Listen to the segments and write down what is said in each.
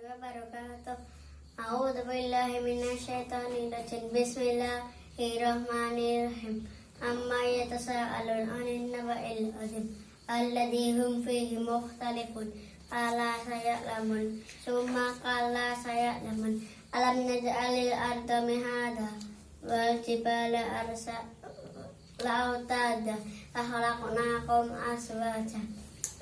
wabarakatuh. A'udzu billahi minasyaitonir rajim. Bismillahirrahmanirrahim. Amma yatasaalun 'anil naba'il 'azim alladzi hum fihi mukhtalifun. Qala saya'lamun summa qala saya'lamun alam naj'alil arda mihada wal jibala lautada akhlaqnakum aswaja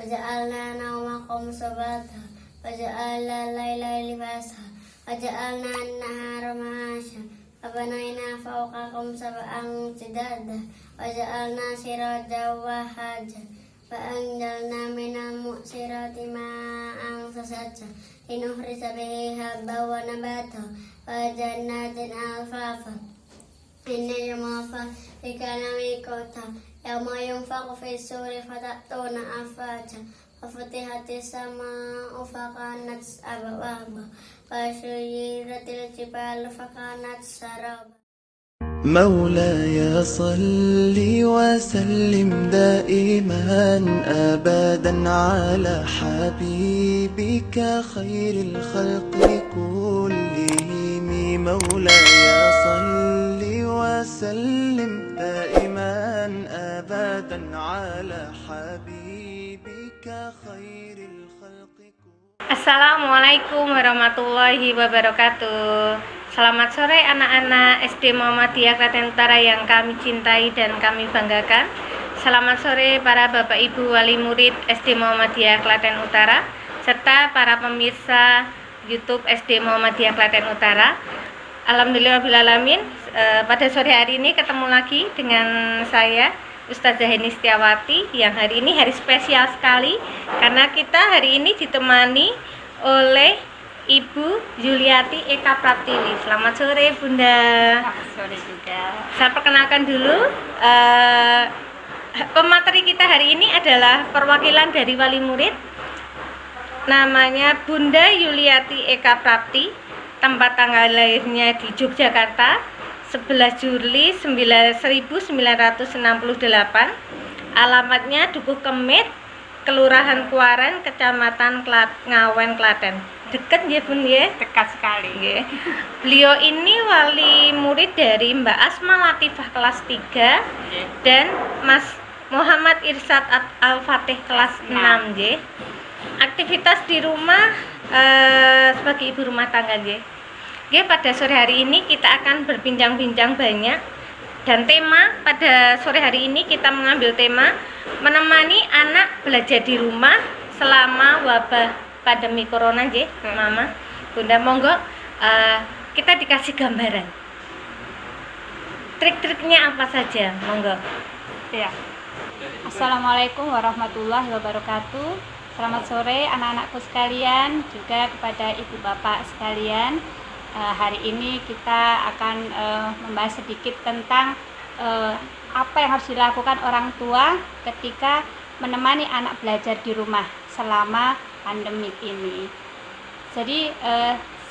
waja'alna nawmakum subata waja'alna laila libasa waja'alna an-nahara ma'asha wabanaina fawqakum sab'an shidada waja'alna sirajan wahaja fa'anjalna minal mu'sirati ma'an sasaja linuhrija bihi habban wa nabata wa jannatin alfafa innal munafiqina miqata yawma yunfaqu fis suri fatatuna afwaja wa futihatis sama'u fakanat abwaaba wa suyyiratil jibalu fakanat saraba. مولاي صل وسلم دائما أبدا على حبيبك خير الخلق كلهم. مولاي صل وسلم دائما أبدا على حبيبك خير الخلق كلهم. Assalamualaikum warahmatullahi wabarakatuh. Selamat sore anak-anak SD Muhammadiyah Klaten Utara yang kami cintai dan kami banggakan. Selamat sore para Bapak Ibu wali murid SD Muhammadiyah Klaten Utara serta para pemirsa YouTube SD Muhammadiyah Klaten Utara. Alhamdulillahirrahmanirrahim. Pada sore hari ini ketemu lagi dengan saya Ustazah Heni Setiawati yang hari ini hari spesial sekali karena kita hari ini ditemani oleh Ibu Yuliati Eka Praptiwi. Selamat sore Bunda. Selamat sore juga. Saya perkenalkan dulu pemateri kita hari ini adalah perwakilan dari wali murid. Namanya Bunda Yuliati Eka Prapti. Tempat tanggal lahirnya di Yogyakarta 11 Juli 1968. Alamatnya Dukuh Kemit, Kelurahan Kuaren, Kecamatan Ngawen, Klaten. Dekat ya Bun ya? Dekat sekali. Ya. Beliau ini wali murid dari Mbak Asma Latifah kelas 3 dan Mas Muhammad Irsyad Al-Fatih kelas 6 ya. Aktivitas di rumah sebagai ibu rumah tangga ya. Ya, pada sore hari ini kita akan berbincang-bincang banyak dan tema pada sore hari ini kita mengambil tema menemani anak belajar di rumah selama wabah pandemi corona nggih, Mama. Bunda monggo kita dikasih gambaran. Trik-triknya apa saja? Monggo. Ya. Assalamualaikum warahmatullahi wabarakatuh. Selamat sore anak-anakku sekalian, juga kepada ibu bapak sekalian. Hari ini kita akan membahas sedikit tentang apa yang harus dilakukan orang tua ketika menemani anak belajar di rumah selama pandemik ini. Jadi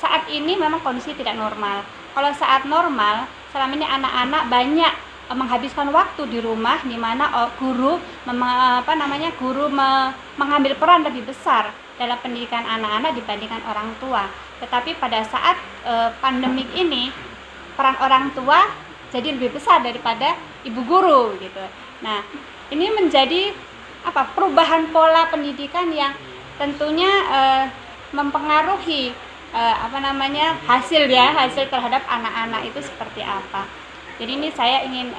saat ini memang kondisi tidak normal. Kalau saat normal, selama ini anak-anak banyak menghabiskan waktu di rumah, di mana guru mengambil peran lebih besar dalam pendidikan anak-anak dibandingkan orang tua. Tetapi pada saat pandemik ini, peran orang tua jadi lebih besar daripada ibu guru gitu. Nah, ini menjadi perubahan pola pendidikan yang tentunya mempengaruhi hasil terhadap anak-anak itu seperti apa. Jadi ini saya ingin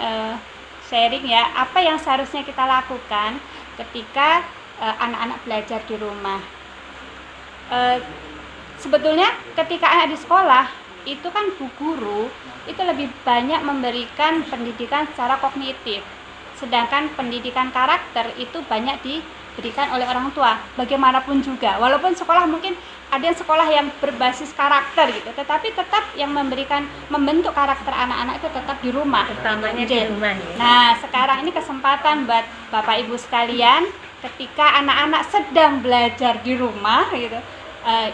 sharing ya, apa yang seharusnya kita lakukan ketika anak-anak belajar di rumah. Sebetulnya ketika anak di sekolah itu kan bu guru itu lebih banyak memberikan pendidikan secara kognitif, sedangkan pendidikan karakter itu banyak diberikan oleh orang tua. Bagaimanapun juga, walaupun sekolah mungkin ada yang sekolah yang berbasis karakter gitu, tetapi tetap yang membentuk karakter anak-anak itu tetap di rumah. Utamanya di rumah ya. Nah, sekarang ini kesempatan buat Bapak Ibu sekalian, ketika anak-anak sedang belajar di rumah gitu,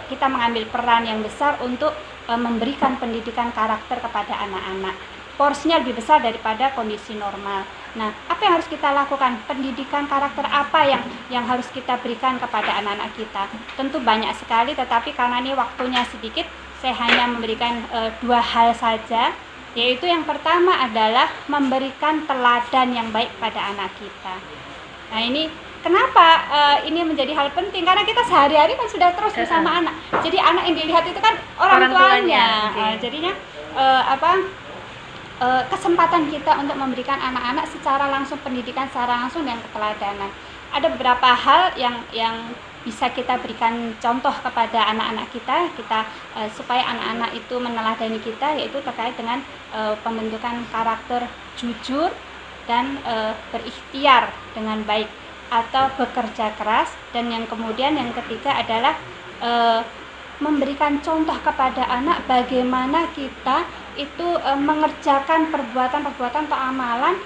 kita mengambil peran yang besar untuk memberikan pendidikan karakter kepada anak-anak. porsinya lebih besar daripada kondisi normal. Nah, apa yang harus kita lakukan? Pendidikan karakter apa yang harus kita berikan kepada anak-anak kita? Tentu banyak sekali, tetapi karena ini waktunya sedikit, saya hanya memberikan 2 hal saja, yaitu yang pertama adalah memberikan teladan yang baik pada anak kita. Nah, ini kenapa ini menjadi hal penting? Karena kita sehari-hari kan sudah terus bersama anak. Jadi anak yang dilihat itu kan orang tuanya. Jadinya kesempatan kita untuk memberikan anak-anak secara langsung pendidikan secara langsung dan keteladanan. Ada beberapa hal yang bisa kita berikan contoh kepada anak-anak kita supaya anak-anak itu meneladani kita, yaitu terkait dengan pembentukan karakter jujur dan berikhtiar dengan baik atau bekerja keras. Dan yang kemudian yang ketiga adalah memberikan contoh kepada anak bagaimana kita itu mengerjakan perbuatan-perbuatan atau amalan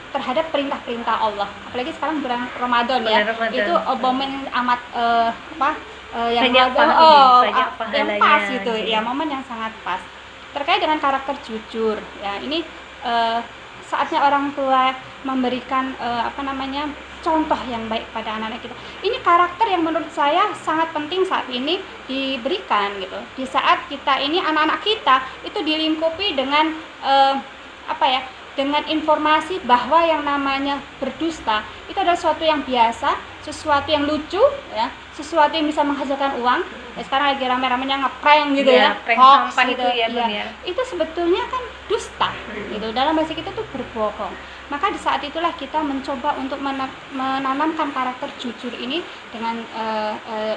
terhadap perintah-perintah Allah. Apalagi sekarang bulan Ramadan ya. Itu momen amat yang yang pas gitu ya, momen yang sangat pas. Terkait dengan karakter jujur ya, ini saatnya orang tua memberikan contoh yang baik pada anak-anak kita. Ini karakter yang menurut saya sangat penting saat ini diberikan gitu. Di saat kita ini anak-anak kita itu dilingkupi dengan dengan informasi bahwa yang namanya berdusta itu adalah sesuatu yang biasa, sesuatu yang lucu ya, sesuatu yang bisa menghasilkan uang. Ya, sekarang lagi rame-ramenya ngeprank gitu ya, hoax gitu ya. Itu sebetulnya kan dusta gitu. Dalam bahasa kita tuh berbohong. Maka di saat itulah kita mencoba untuk menanamkan karakter jujur ini dengan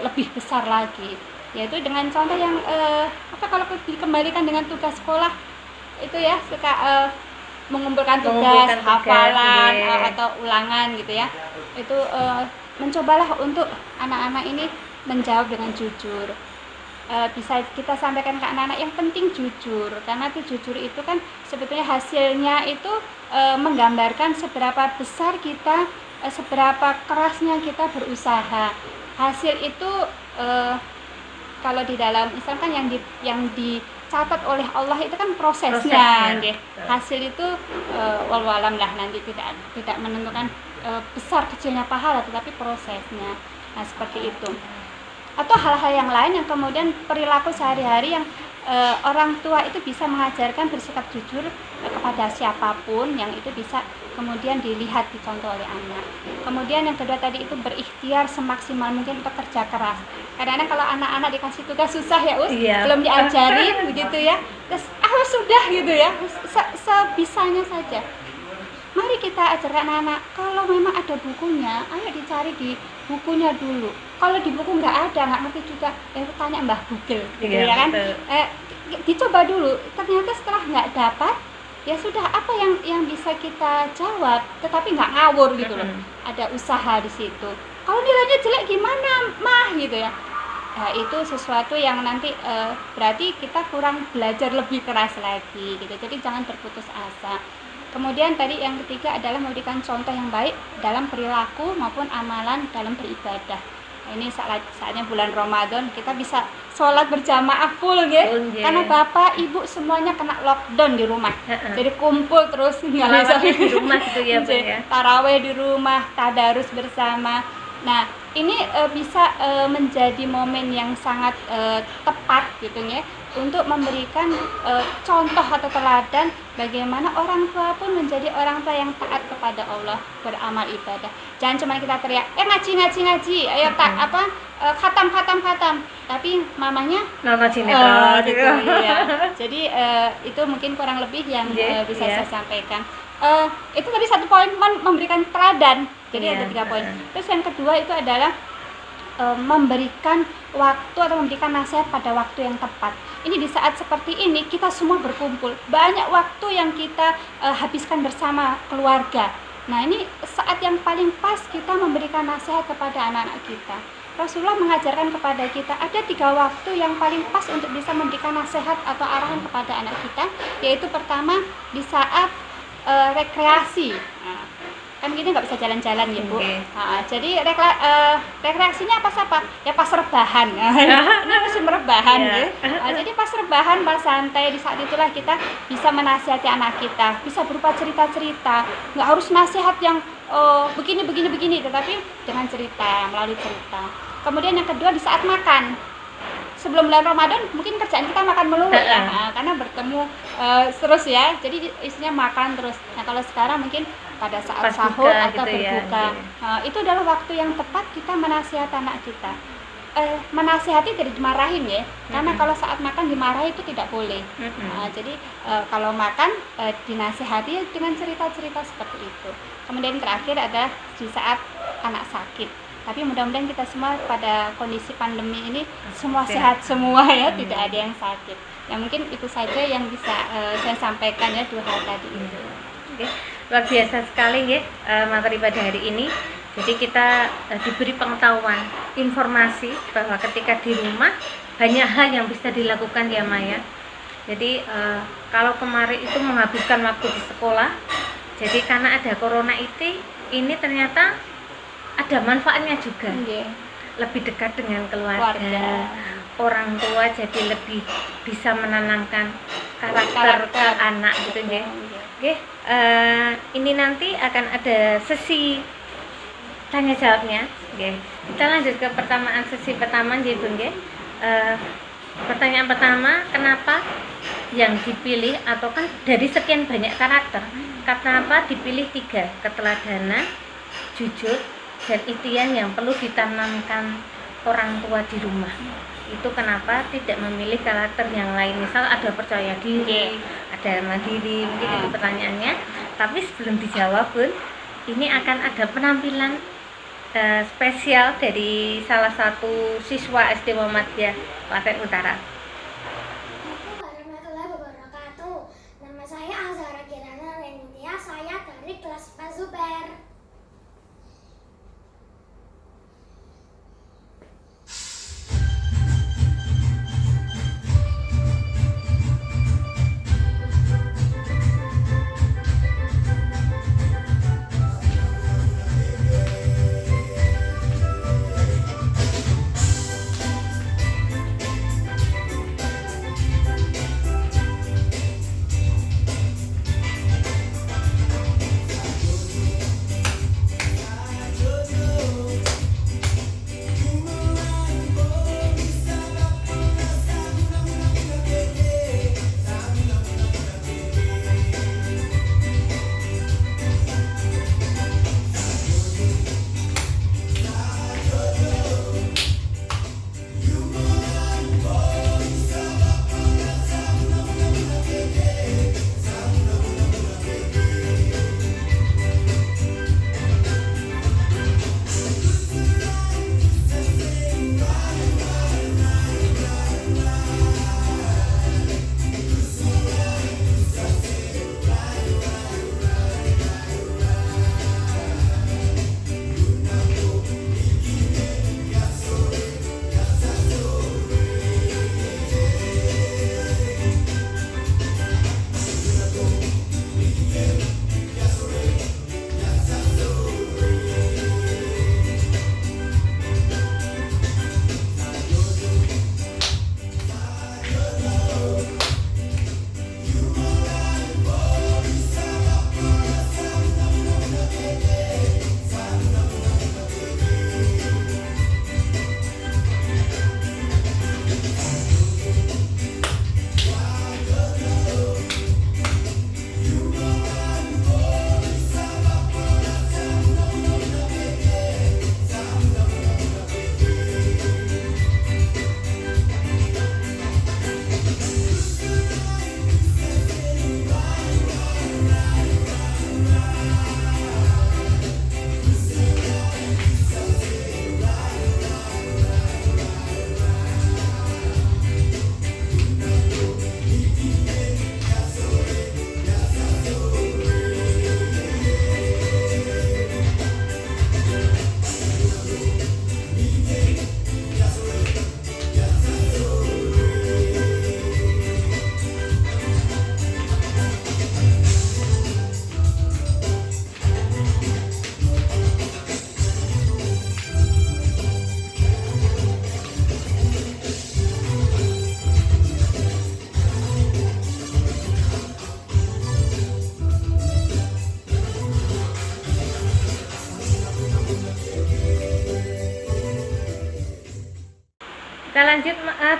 lebih besar lagi, yaitu dengan contoh yang kalau dikembalikan dengan tugas sekolah itu ya, suka mengumpulkan tugas hafalan atau ulangan gitu ya, itu mencobalah untuk anak-anak ini menjawab dengan jujur. Bisa kita sampaikan ke anak-anak yang penting jujur, karena itu jujur itu kan sebetulnya hasilnya itu menggambarkan seberapa besar kita, seberapa kerasnya kita berusaha. Hasil itu kalau di dalam Islam kan yang dicatat oleh Allah itu kan prosesnya. Hasil itu walwalam lah, nanti tidak menentukan besar kecilnya pahala, tetapi prosesnya. Nah, seperti itu. Atau hal-hal yang lain yang kemudian perilaku sehari-hari yang orang tua itu bisa mengajarkan bersikap jujur kepada siapapun, yang itu bisa kemudian dilihat, dicontoh oleh anak. Kemudian yang kedua tadi itu berikhtiar semaksimal mungkin untuk kerja keras. Kadang-kadang kalau anak-anak dikasih tugas susah ya belum diajarin begitu ya, terus sudah gitu ya, sebisanya saja. Mari kita ajarkan anak-anak, kalau memang ada bukunya, ayo dicari di bukunya dulu. Kalau di buku nggak ngerti juga, tanya Mbah Google, gitu ya kan? Dicoba dulu. Ternyata setelah nggak dapat, ya sudah, apa yang bisa kita jawab, tetapi nggak ngawur gitu loh. Ada usaha di situ. Kalau nilainya jelek gimana, Mah, gitu ya? Nah, itu sesuatu yang nanti berarti kita kurang belajar lebih keras lagi, gitu. Jadi jangan berputus asa. Kemudian tadi yang ketiga adalah memberikan contoh yang baik dalam perilaku maupun amalan dalam beribadah. Nah, ini saatnya bulan Ramadan, kita bisa sholat berjamaah full ya. Karena bapak ibu semuanya kena lockdown di rumah. Jadi kumpul terus nggak bisa di rumah gitu ya, Bu ya. Taraweh di rumah, tadarus bersama. Nah, ini bisa menjadi momen yang sangat tepat gitu ya, untuk memberikan contoh atau teladan bagaimana orang tua pun menjadi orang tua yang taat kepada Allah, beramal ibadah. Jangan cuma kita teriak, ngaji, ayo khatam, tapi mamanya nonton sinetron gitu ya. Jadi itu mungkin kurang lebih yang bisa saya sampaikan. Itu tadi satu poin, memberikan teladan. Jadi ada 3 poin. Terus yang kedua itu adalah memberikan waktu atau memberikan nasihat pada waktu yang tepat. Ini di saat seperti ini kita semua berkumpul, banyak waktu yang kita habiskan bersama keluarga. Nah, ini saat yang paling pas kita memberikan nasihat kepada anak-anak kita. Rasulullah mengajarkan kepada kita ada 3 waktu yang paling pas untuk bisa memberikan nasihat atau arahan kepada anak kita, yaitu pertama di saat rekreasi. Nah, kan kita nggak bisa jalan-jalan ya, Bu. Jadi rekreasinya apa? Ya pas rebahan. Ini rebahan Iya. ya. Jadi pas rebahan, pas santai, di saat itulah kita bisa menasihati anak kita, bisa berupa cerita-cerita. Nggak harus nasihat yang begini, tetapi dengan cerita, melalui cerita. Kemudian yang kedua di saat makan. Sebelum bulan Ramadan mungkin kerjaan kita makan melulu ya, karena bertemu terus ya. Jadi isinya makan terus. Nah kalau sekarang mungkin pada saat Pas sahur buka atau gitu ya, berbuka, itu adalah waktu yang tepat kita menasihati anak kita. Menasihati tidak dimarahin ya, karena kalau saat makan dimarahi itu tidak boleh. Jadi kalau makan dinasihati dengan cerita-cerita seperti itu. Kemudian terakhir ada di saat anak sakit. Tapi mudah-mudahan kita semua pada kondisi pandemi ini semua sehat semua ya, tidak ada yang sakit. Ya mungkin itu saja yang bisa saya sampaikan ya 2 hal tadi itu. Oke, luar biasa sekali ya materi pada hari ini. Jadi kita diberi pengetahuan, informasi bahwa ketika di rumah banyak hal yang bisa dilakukan ya Maya. Jadi kalau kemarin itu menghabiskan waktu di sekolah, jadi karena ada corona ini ternyata ada manfaatnya juga. Lebih dekat dengan keluarga. Orang tua jadi lebih bisa menanamkan karakter ke anak gitu ya. Oke, ini nanti akan ada sesi tanya jawabnya. Oke. Kita lanjut ke sesi pertama ya Bung ya. Pertanyaan pertama, kenapa yang dipilih atau kan dari sekian banyak karakter, kenapa dipilih 3? Keteladanan, jujur, dan ikhtiar yang perlu ditanamkan orang tua di rumah. Itu kenapa tidak memilih karakter yang lain, misal ada percaya diri, ada mandiri, mungkin itu pertanyaannya. Tapi sebelum dijawab Bun, ini akan ada penampilan spesial dari salah satu siswa SD Muhammadiyah Klaten Utara. Assalamualaikum warahmatullahi wabarakatuh. Nama saya Azhara Kirana Rentia, saya dari kelas 4 Super.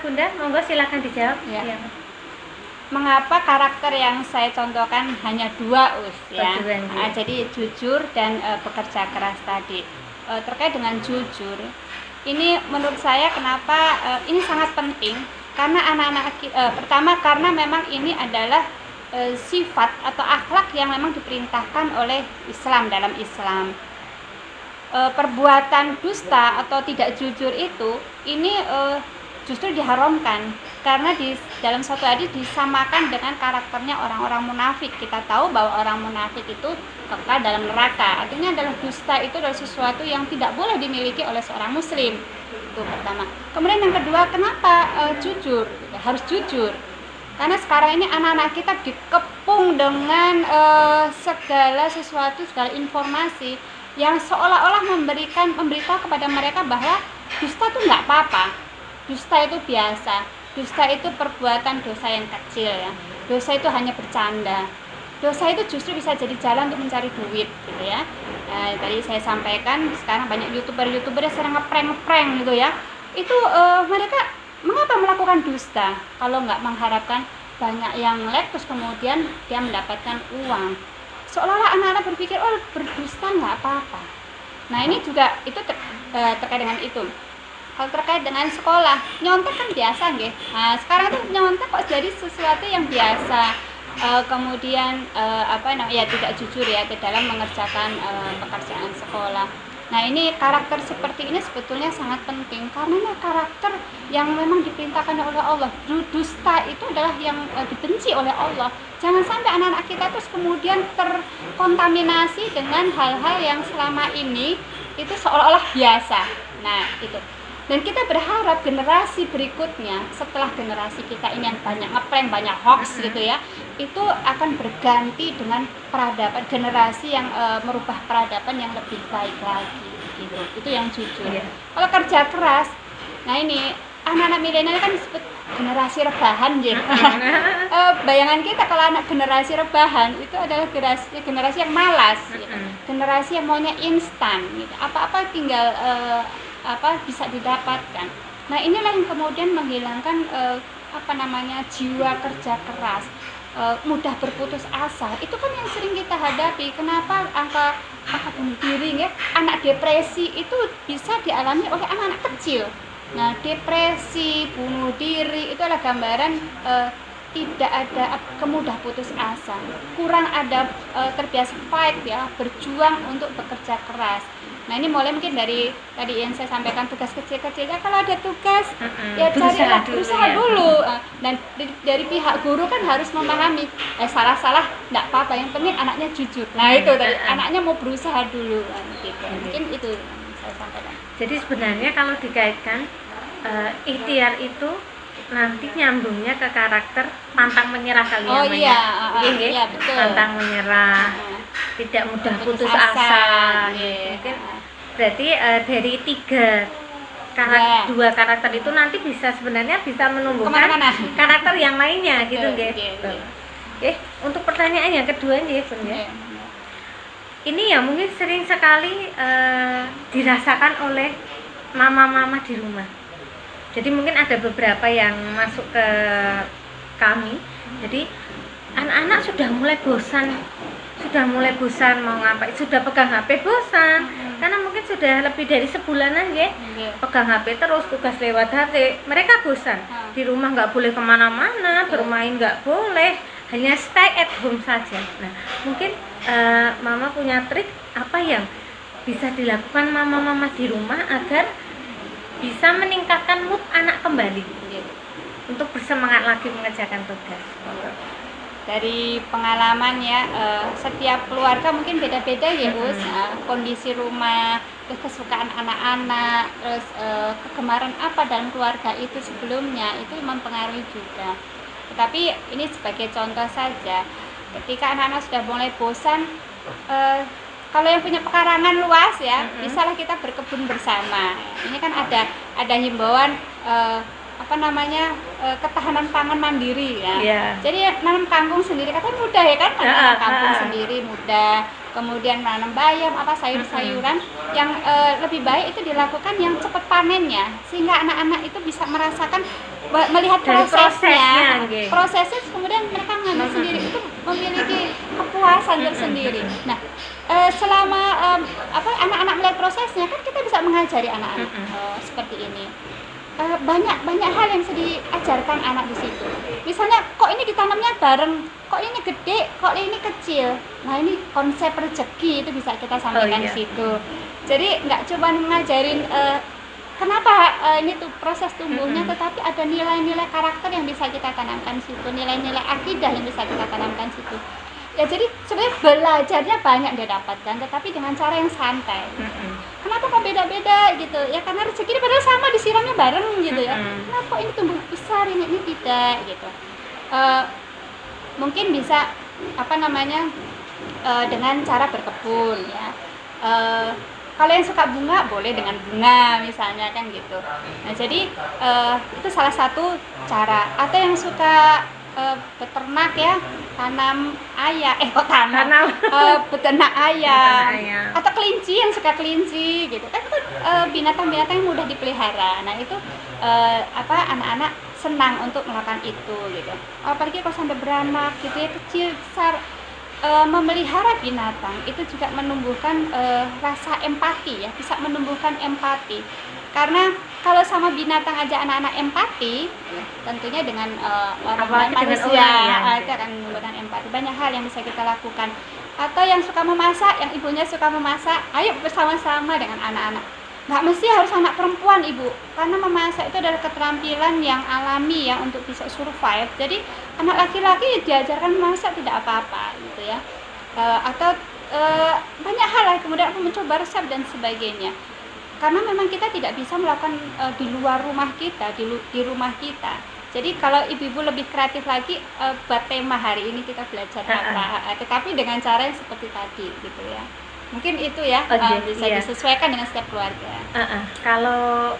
Bunda, monggo silakan dijawab. Ya. Iya. Mengapa karakter yang saya contohkan hanya 2 Us ya? Dua, iya. Jadi jujur dan bekerja keras tadi. Terkait dengan jujur, ini menurut saya kenapa ini sangat penting karena pertama karena memang ini adalah sifat atau akhlak yang memang diperintahkan oleh Islam dalam Islam. Perbuatan dusta atau tidak jujur itu ini justru diharamkan karena di dalam suatu hadis disamakan dengan karakternya orang-orang munafik. Kita tahu bahwa orang munafik itu kekal dalam neraka. Artinya adalah dusta itu adalah sesuatu yang tidak boleh dimiliki oleh seorang muslim. Itu pertama. Kemudian yang kedua, kenapa jujur? Harus jujur. Karena sekarang ini anak-anak kita dikepung dengan segala sesuatu, segala informasi yang seolah-olah memberitahu kepada mereka bahwa dusta itu nggak apa-apa. Dusta itu biasa, dusta itu perbuatan dosa yang kecil ya. Dosa itu hanya bercanda. Dosa itu justru bisa jadi jalan untuk mencari duit gitu ya. Tadi saya sampaikan sekarang banyak youtuber yang sering ngeprank gitu ya. Itu mereka mengapa melakukan dusta kalau nggak mengharapkan banyak yang like terus kemudian dia mendapatkan uang. Seolah-olah anak-anak berpikir berdusta nggak apa-apa. Nah ini juga itu terkait dengan itu. Kalau terkait dengan sekolah, nyontek kan biasa nggih. Nah, sekarang tuh nyontek kok jadi sesuatu yang biasa. Kemudian tidak jujur ya dalam mengerjakan pekerjaan sekolah. Nah, ini karakter seperti ini sebetulnya sangat penting karena ini karakter yang memang diperintahkan oleh Allah. Dusta itu adalah yang dibenci oleh Allah. Jangan sampai anak-anak kita terus kemudian terkontaminasi dengan hal-hal yang selama ini itu seolah-olah biasa. Nah, itu. Dan kita berharap generasi berikutnya setelah generasi kita ini yang banyak ngeprank, banyak hoax gitu ya, itu akan berganti dengan peradaban generasi yang merubah peradaban yang lebih baik lagi gitu. Itu yang jujur. Kalau kerja keras, nah ini anak-anak milenial kan disebut generasi rebahan gitu. Bayangan kita kalau anak generasi rebahan itu adalah generasi yang malas gitu. Generasi yang maunya instan gitu. Apa-apa tinggal bisa didapatkan. Nah inilah yang kemudian menghilangkan jiwa kerja keras, mudah berputus asa. Itu kan yang sering kita hadapi. Kenapa angka bunuh diri ya, anak depresi itu bisa dialami oleh anak-anak kecil. Nah depresi, bunuh diri itu adalah gambaran tidak ada kemudah putus asa, kurang ada terbiasa fight ya, berjuang untuk bekerja keras. Nah ini mulai mungkin dari tadi yang saya sampaikan tugas kecil-kecilnya, kalau ada tugas ya carilah berusaha dulu. Dan dari pihak guru kan harus memahami salah-salah nggak apa-apa, yang penting anaknya jujur. Nah itu tadi anaknya mau berusaha dulu gitu. Mungkin itu yang saya sampaikan. Jadi sebenarnya kalau dikaitkan ikhtiar itu nanti nyambungnya ke karakter pantang menyerah kali ya. Iya betul. Pantang menyerah, tidak mudah putus asa. Mungkin berarti dari dua karakter itu nanti sebenarnya bisa menumbuhkan karakter yang lainnya gitu nggih. Untuk pertanyaan yang kedua nih Bun ya. Ini ya mungkin sering sekali dirasakan oleh mama-mama di rumah. Jadi mungkin ada beberapa yang masuk ke kami. Jadi anak-anak sudah mulai bosan mau ngapain, sudah pegang HP bosan. Karena mungkin sudah lebih dari sebulanan ya, pegang HP terus, tugas lewat HP. Mereka bosan. Di rumah nggak boleh kemana-mana, bermain nggak boleh, hanya stay at home saja. Nah, mungkin mama punya trik apa yang bisa dilakukan mama-mama di rumah agar bisa meningkatkan mood anak kembali untuk bersemangat lagi mengerjakan tugas. Dari pengalaman ya, setiap keluarga mungkin beda-beda ya Us, kondisi rumah, terus kesukaan anak-anak, terus kegemaran apa dalam keluarga itu sebelumnya itu mempengaruhi juga. Tetapi ini sebagai contoh saja, ketika anak-anak sudah mulai bosan, kalau yang punya pekarangan luas ya, bisalah kita berkebun bersama. Ini kan ada himbauan ketahanan pangan mandiri ya. Jadi nanam kangkung sendiri katanya mudah ya kan, nanam kangkung sendiri mudah. Kemudian menanam bayam, sayur-sayuran lebih baik itu dilakukan yang cepat panennya, sehingga anak-anak itu bisa merasakan melihat Dari prosesnya, nggih. prosesnya kemudian mereka mengambil sendiri, itu memiliki kepuasan tersendiri. Nah, selama anak-anak melihat prosesnya, kan kita bisa mengajari anak-anak seperti ini. Banyak hal yang bisa diajarkan anak di situ. Misalnya, kok ini ditanamnya bareng, kok ini gede, kok ini kecil. Nah, ini konsep rezeki itu bisa kita sampaikan di situ. Jadi nggak cuma ngajarin kenapa ini tuh proses tumbuhnya, tetapi ada nilai-nilai karakter yang bisa kita tanamkan di situ, nilai-nilai akidah yang bisa kita tanamkan di situ. Ya, jadi sebenarnya belajarnya banyak dia dapatkan, tetapi dengan cara yang santai. Kenapa kok beda-beda gitu? Ya karena rezeki ini padahal sama, disiramnya bareng gitu ya. Kenapa ini tumbuh besar, ini tidak gitu? Mungkin bisa dengan cara berkebun ya. Kalau yang suka bunga boleh dengan bunga misalnya kan gitu. Nah, jadi itu salah satu cara. Atau yang suka beternak ya, beternak ayam, atau kelinci, yang suka kelinci gitu kan, itu binatang-binatang yang mudah dipelihara. Nah, itu anak-anak senang untuk melakukan itu gitu. Apalagi kalau sampai beranak gitu ya, kecil besar. Memelihara binatang itu juga menumbuhkan rasa empati ya, bisa menumbuhkan empati. Karena kalau sama binatang aja anak-anak empati, tentunya dengan orang manusia itu akan menumbuhkan empati. Banyak hal yang bisa kita lakukan. Atau yang suka memasak, yang ibunya suka memasak, ayo bersama-sama dengan anak-anak. Nggak mesti harus anak perempuan, Ibu, karena memasak itu adalah keterampilan yang alami ya untuk bisa survive. Jadi anak laki-laki diajarkan memasak tidak apa-apa gitu ya. Atau banyak hal lah, kemudian aku mencoba resep dan sebagainya. Karena memang kita tidak bisa melakukan di luar rumah kita, di rumah kita. Jadi kalau ibu-ibu lebih kreatif lagi, buat tema hari ini kita belajar apa, tetapi dengan cara yang seperti tadi gitu ya. Mungkin itu ya, bisa disesuaikan dengan setiap keluarga. Kalau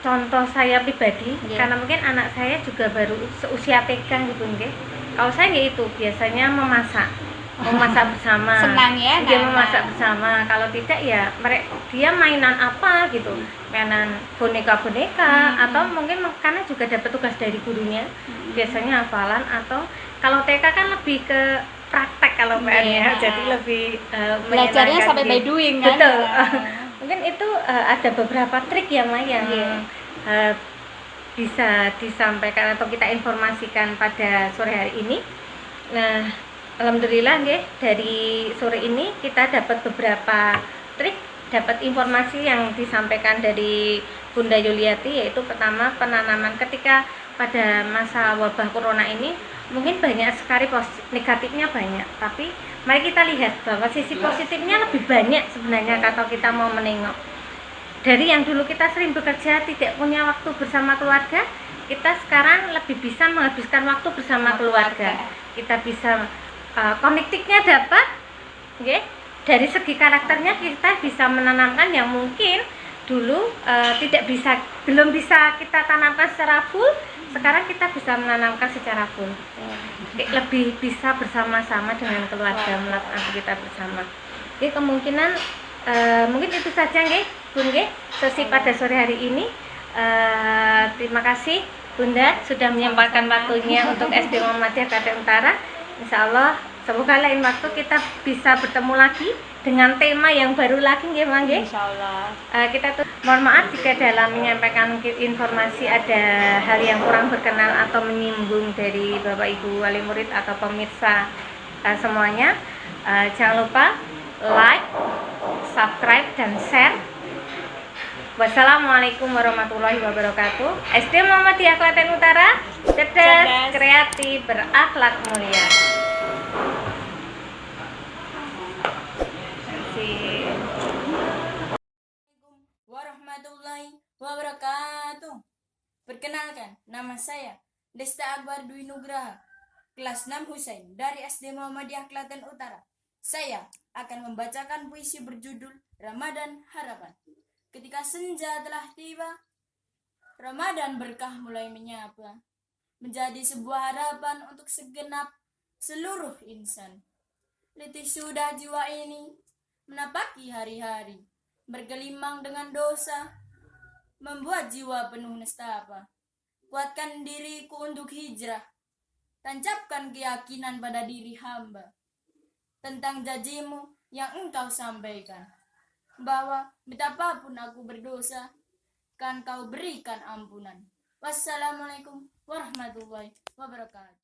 contoh saya pribadi, karena mungkin anak saya juga baru seusia TK gitu nggih. Kalau saya itu biasanya memasak bersama. Senang ya, dia memasak bersama. Kalau tidak ya dia mainan apa gitu, mainan boneka-boneka, atau mungkin karena juga dapat tugas dari gurunya, biasanya hafalan. Atau kalau TK kan lebih ke praktek kalau ya, jadi lebih belajarnya sampai by doing kan. Betul. Mungkin itu ada beberapa trik yang bisa disampaikan atau kita informasikan pada sore hari ini. Nah, alhamdulillah nggih, dari sore ini kita dapat beberapa trik, dapat informasi yang disampaikan dari Bunda Yuliati, yaitu pertama, penanaman ketika pada masa wabah corona ini mungkin banyak sekali negatifnya banyak, tapi mari kita lihat bahwa sisi positifnya lebih banyak sebenarnya kalau kita mau menengok. Dari yang dulu kita sering bekerja tidak punya waktu bersama keluarga, kita sekarang lebih bisa menghabiskan waktu bersama keluarga. Kita bisa connectingnya dapat, okay? Dari segi karakternya kita bisa menanamkan yang mungkin dulu belum bisa kita tanamkan secara full. Sekarang kita bisa menanamkan secara full. Lebih bisa bersama-sama dengan keluarga melakukan aktivitas bersama. Jadi kemungkinan mungkin itu saja nggih, Bun nggih, sesi pada sore hari ini. Terima kasih Bunda sudah menyempatkan waktunya untuk SD Muhammadiyah Klaten Utara. Insya Allah semoga lain waktu kita bisa bertemu lagi dengan tema yang baru lagi nggih, Mang nggih. Insyaallah. Kita tuh mohon maaf jika dalam menyampaikan informasi ada hal yang kurang berkenan atau menyinggung dari Bapak Ibu wali murid atau pemirsa semuanya. Jangan lupa like, subscribe dan share. Wassalamualaikum warahmatullahi wabarakatuh. SD Muhammadiyah Klaten Utara, cerdas, kreatif, berakhlak mulia. Warahmatullahi wabarakatuh. Perkenalkan, nama saya Desta Akbar Dwi Nugraha, kelas 6 Husain dari SD Muhammadiyah Klaten Utara. Saya akan membacakan puisi berjudul Ramadan Harapan. Ketika senja telah tiba, Ramadan berkah mulai menyapa, menjadi sebuah harapan untuk segenap seluruh insan. Letih sudah jiwa ini menapaki hari-hari, bergelimang dengan dosa, membuat jiwa penuh nestapa. Kuatkan diriku untuk hijrah, tancapkan keyakinan pada diri hamba tentang janjimu yang engkau sampaikan, bahwa betapapun aku berdosa, kan kau berikan ampunan. Wassalamualaikum warahmatullahi wabarakatuh.